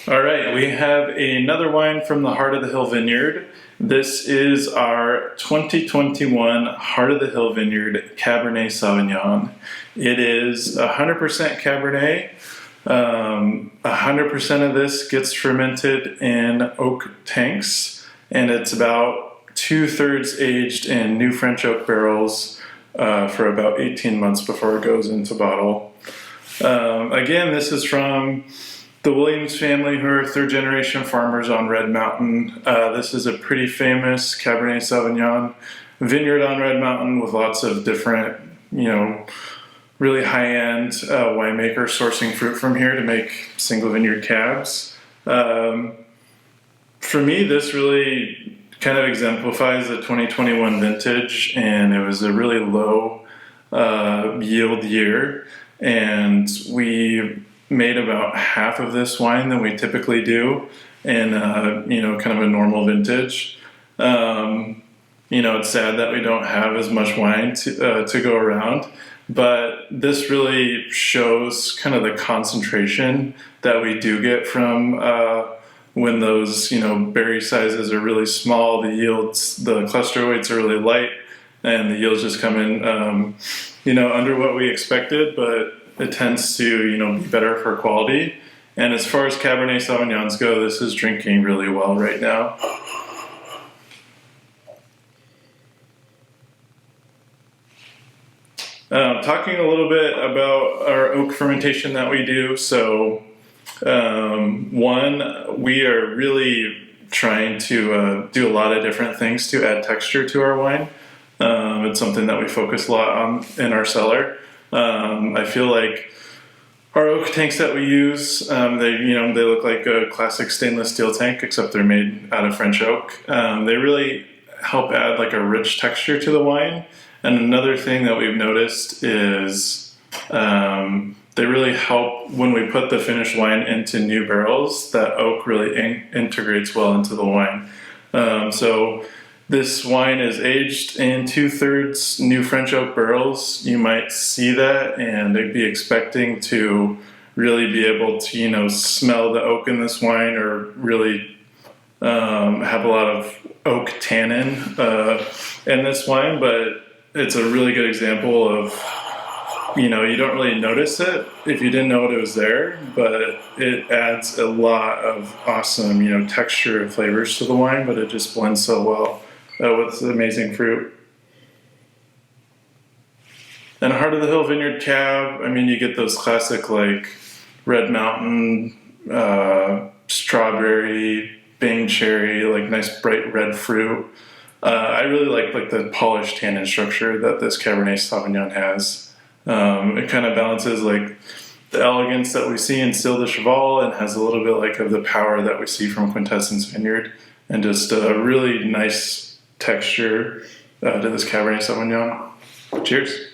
All right, we have another wine from the Heart of the Hill Vineyard. This is our 2021 Heart of the Hill Vineyard Cabernet Sauvignon. It is 100% Cabernet. 100% of this gets fermented in oak tanks, and it's about 2/3 aged in new French oak barrels for about 18 months before it goes into bottle. Again, this is from the Williams family, who are third-generation farmers on Red Mountain. This is a pretty famous Cabernet Sauvignon vineyard on Red Mountain with lots of different, really high-end winemakers sourcing fruit from here to make single vineyard cabs. For me, this really kind of exemplifies the 2021 vintage, and it was a really low yield year, and we made about half of this wine than we typically do in kind of a normal vintage. It's sad that we don't have as much wine to go around, but this really shows kind of the concentration that we do get from when those berry sizes are really small. The yields, the cluster weights are really light, and the yields just come in under what we expected, but it tends to, be better for quality. And as far as Cabernet Sauvignons go, this is drinking really well right now. Talking a little bit about our oak fermentation that we do. So, we are really trying to do a lot of different things to add texture to our wine. It's something that we focus a lot on in our cellar. I feel like our oak tanks that we use, they look like a classic stainless steel tank, except they're made out of French oak. They really help add like a rich texture to the wine. And another thing that we've noticed is they really help when we put the finished wine into new barrels. That oak really integrates well into the wine. So this wine is aged in 2/3 new French oak barrels. You might see that and be expecting to really be able to, smell the oak in this wine, or really have a lot of oak tannin in this wine. But it's a really good example of, you don't really notice it if you didn't know it was there, but it adds a lot of awesome, texture and flavors to the wine, but it just blends so well with amazing fruit. And Heart of the Hill Vineyard Cab, you get those classic like Red Mountain, strawberry, Bang cherry, like nice bright red fruit. I really like the polished tannin structure that this Cabernet Sauvignon has. It kind of balances like the elegance that we see in Stille de Cheval, and has a little bit like of the power that we see from Quintessence Vineyard, and just a really nice texture to this Cabernet Sauvignon. Cheers.